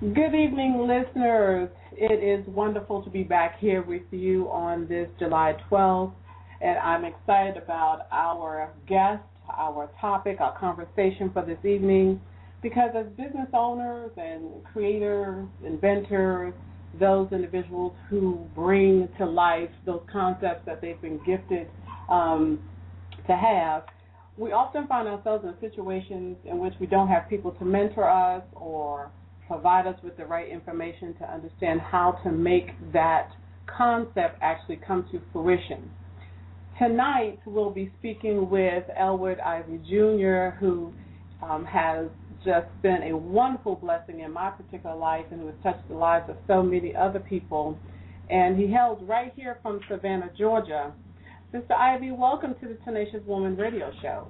Good evening, listeners. It is wonderful to be back here with you on this July 12th, and I'm excited about our guest, our topic, our conversation for this evening, because as business owners and creators, inventors, those individuals who bring to life those concepts that they've been gifted to have, we often find ourselves in situations in which we don't have people to mentor us or provide us with the right information to understand how to make that concept actually come to fruition. Tonight, we'll be speaking with Ellwood Ivey Jr., who has just been a wonderful blessing in my particular life and who has touched the lives of so many other people. And he hails right here from Savannah, Georgia. Mr. Ivey, welcome to the Tenacious Woman radio show.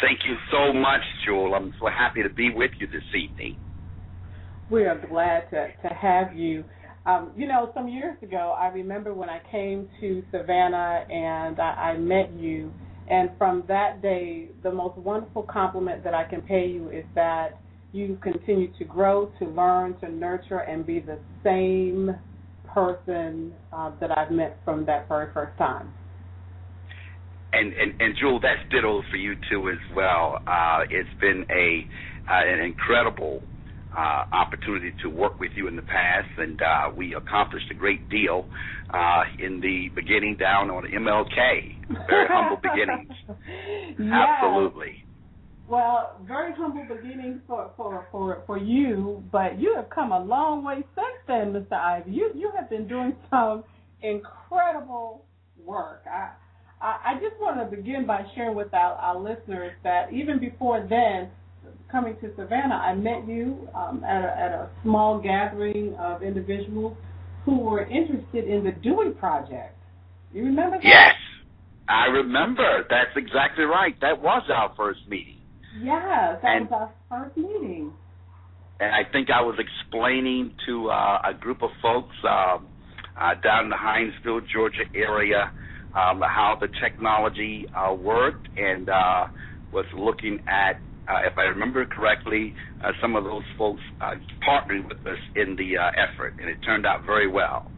Thank you so much, Jewel. I'm so happy to be with you this evening. We are glad to have you. Some years ago, I remember when I came to Savannah and I met you, and from that day, the most wonderful compliment that I can pay you is that you continue to grow, to learn, to nurture, and be the same person that I've met from that very first time. And Jewel, that's ditto for you too as well. It's been an incredible opportunity to work with you in the past, and we accomplished a great deal in the beginning down on MLK. Very humble beginnings. Yes. Absolutely. Well, very humble beginnings for you, but you have come a long way since then, Mr. Ivey. You have been doing some incredible work. I just want to begin by sharing with our listeners that even before then, coming to Savannah, I met you at a small gathering of individuals who were interested in the Dewey Project. You remember that? Yes, I remember. That's exactly right. That was our first meeting. Yes, that was our first meeting. And I think I was explaining to a group of folks down in the Hinesville, Georgia area how the technology worked, and was looking at, if I remember correctly, some of those folks partnering with us in the effort, and it turned out very well.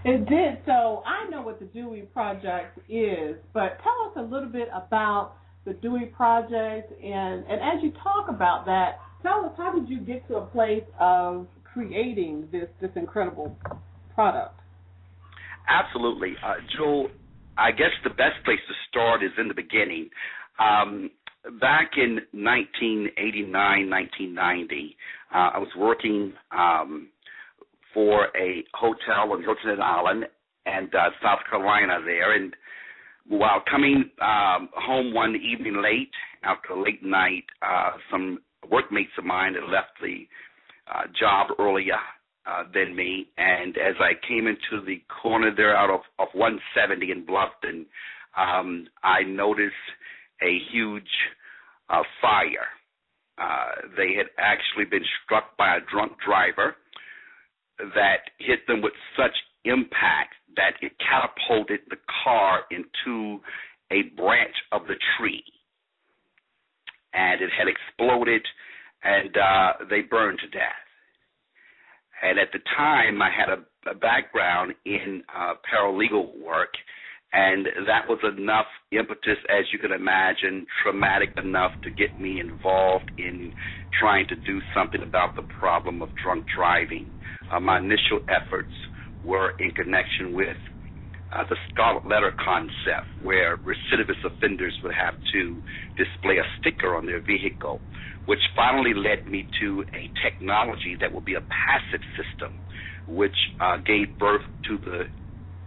It did. So I know what the Dewey Project is, but tell us a little bit about the Dewey Project, and as you talk about that, tell us, how did you get to a place of creating this incredible product? Absolutely. Joel, I guess the best place to start is in the beginning. Back in 1989, 1990, I was working for a hotel on Hilton Island and South Carolina there, and while coming home one evening late, after a late night, some workmates of mine had left the job earlier than me, and as I came into the corner there out of 170 in Bluffton, I noticed a huge fire. They had actually been struck by a drunk driver that hit them with such impact that it catapulted the car into a branch of the tree, and it had exploded, and they burned to death. And at the time, I had a background in paralegal work, and that was enough impetus, as you can imagine, traumatic enough to get me involved in trying to do something about the problem of drunk driving. My initial efforts were in connection with the scarlet letter concept, where recidivist offenders would have to display a sticker on their vehicle, which finally led me to a technology that would be a passive system, which gave birth to the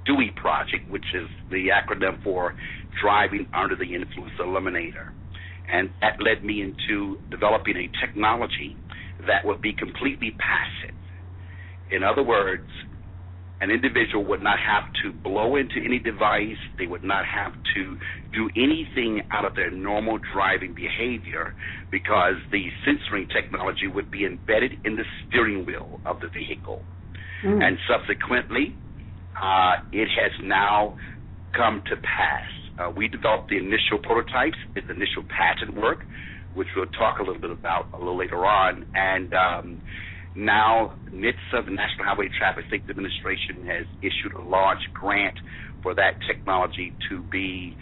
Dewey Project, which is the acronym for Driving Under the Influence Eliminator. And that led me into developing a technology that would be completely passive. In other words, an individual would not have to blow into any device. They would not have to do anything out of their normal driving behavior, because the sensoring technology would be embedded in the steering wheel of the vehicle. And subsequently, it has now come to pass. We developed the initial prototypes, the initial patent work, which we'll talk a little bit about a little later on, and now NHTSA, the National Highway Traffic Safety Administration, has issued a large grant for that technology to be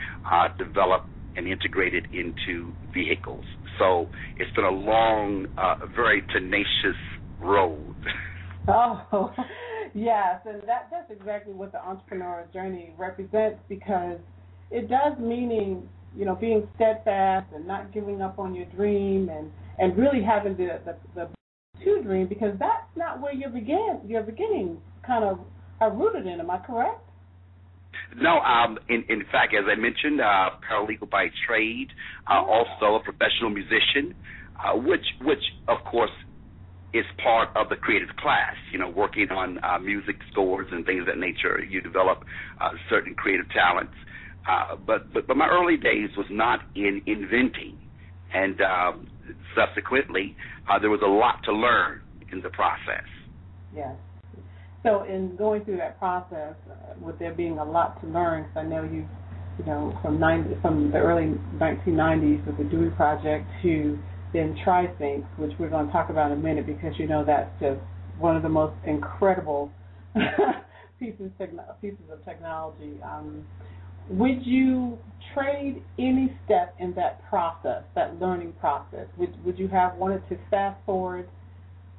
developed and integrated into vehicles. So it's been a long, very tenacious road. Oh, yes, and that's exactly what the entrepreneurial journey represents, because it does meaning, being steadfast and not giving up on your dream, and really having the to dream, because that's not where your beginnings kind of are rooted in. Am I correct? No, in fact, as I mentioned, paralegal by trade, also a professional musician, which of course is part of the creative class. Working on music scores and things of that nature, you develop certain creative talents. But my early days was not in inventing, and subsequently there was a lot to learn in the process. Yes. So in going through that process, with there being a lot to learn, because I know you from the early 1990s with the Dewey Project to then TriSync, which we're going to talk about in a minute, because that's just one of the most incredible pieces of technology. Would you trade any step in that process, that learning process? Would you have wanted to fast forward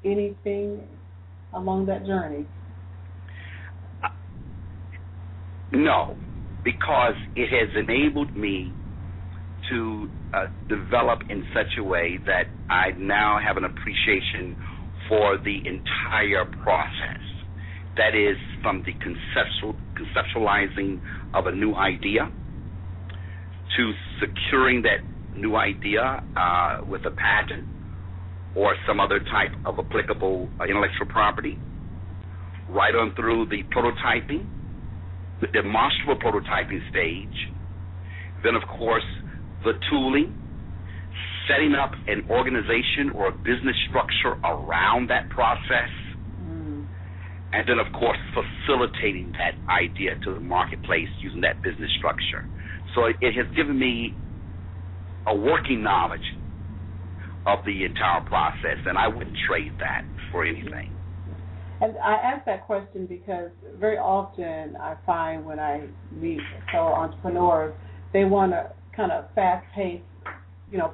anything along that journey? No, because it has enabled me to develop in such a way that I now have an appreciation for the entire process. That is, from the conceptualizing of a new idea to securing that new idea with a patent or some other type of applicable intellectual property, right on through the prototyping, the demonstrable prototyping stage, then of course the tooling, setting up an organization or a business structure around that process, and then of course facilitating that idea to the marketplace using that business structure. So it has given me a working knowledge of the entire process, and I wouldn't trade that for anything. And I ask that question because very often I find when I meet fellow entrepreneurs, they want to kind of fast-pace,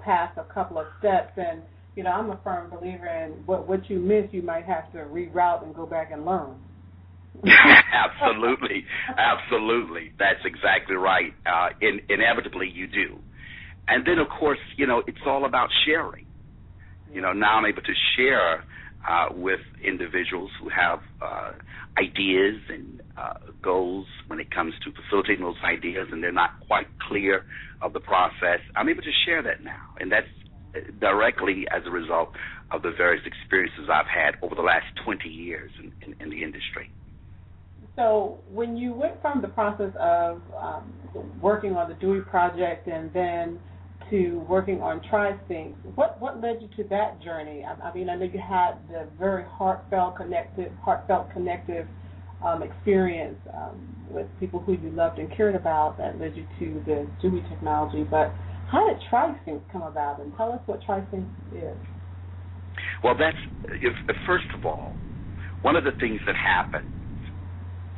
pass a couple of steps. And, I'm a firm believer in what you miss, you might have to reroute and go back and learn. Absolutely. That's exactly right. Inevitably you do. And then, of course, it's all about sharing. Now I'm able to share with individuals who have ideas and goals when it comes to facilitating those ideas, and they're not quite clear of the process. I'm able to share that now, and that's directly as a result of the various experiences I've had over the last 20 years in the industry. So when you went from the process of working on the Dewey Project and then to working on TriSync, what led you to that journey? I mean, I know you had the very heartfelt connective experience with people who you loved and cared about that led you to the Dewey technology, but how did TriSync come about? And tell us what TriSync is. Well, first of all, one of the things that happens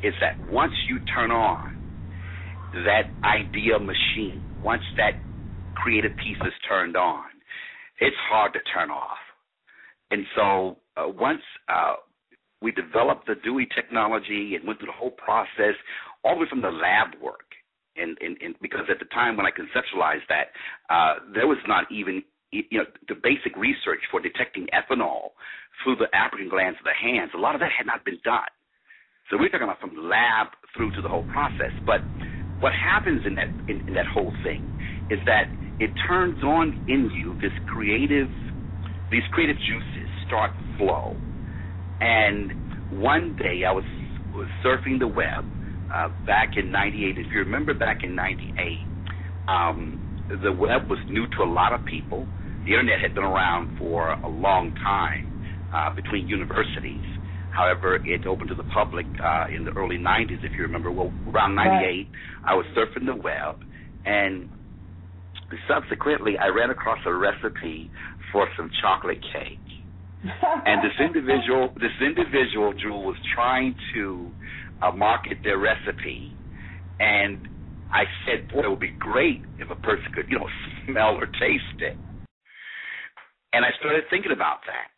is that once you turn on that idea machine, once that creative piece is turned on, it's hard to turn off. And so once we developed the Dewey technology and went through the whole process, all the way from the lab work, and because at the time when I conceptualized that, there was not even the basic research for detecting ethanol through the African glands of the hands. A lot of that had not been done. So we're talking about from the lab through to the whole process. But what happens in that whole thing is that it turns on in you these creative juices start to flow. And one day I was surfing the web back in 98. If you remember back in 98, the web was new to a lot of people. The internet had been around for a long time between universities. However, it opened to the public in the early 90s, if you remember. Well, around 98, I was surfing the web, and subsequently I ran across a recipe for some chocolate cake. And this individual, Jewel, was trying to market their recipe, and I said, boy, it would be great if a person could, smell or taste it. And I started thinking about that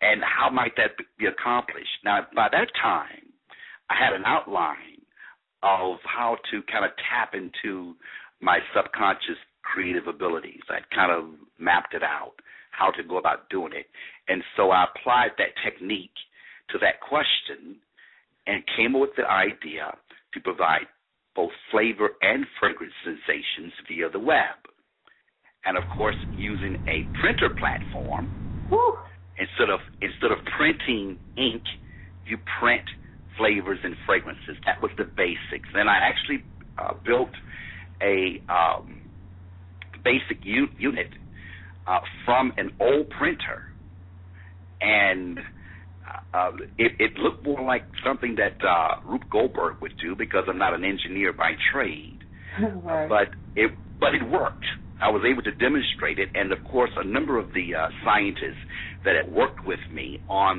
and how might that be accomplished. Now, by that time, I had an outline of how to kind of tap into my subconscious creative abilities. I'd kind of mapped it out, how to go about doing it. And so I applied that technique to that question and came up with the idea to provide both flavor and fragrance sensations via the web. And, of course, using a printer platform, Woo. instead of printing ink, you print flavors and fragrances. That was the basics. Then I actually built a basic unit from an old printer, and it looked more like something that Rube Goldberg would do, because I'm not an engineer by trade. Right. But it worked. I was able to demonstrate it, and of course, a number of the scientists that had worked with me on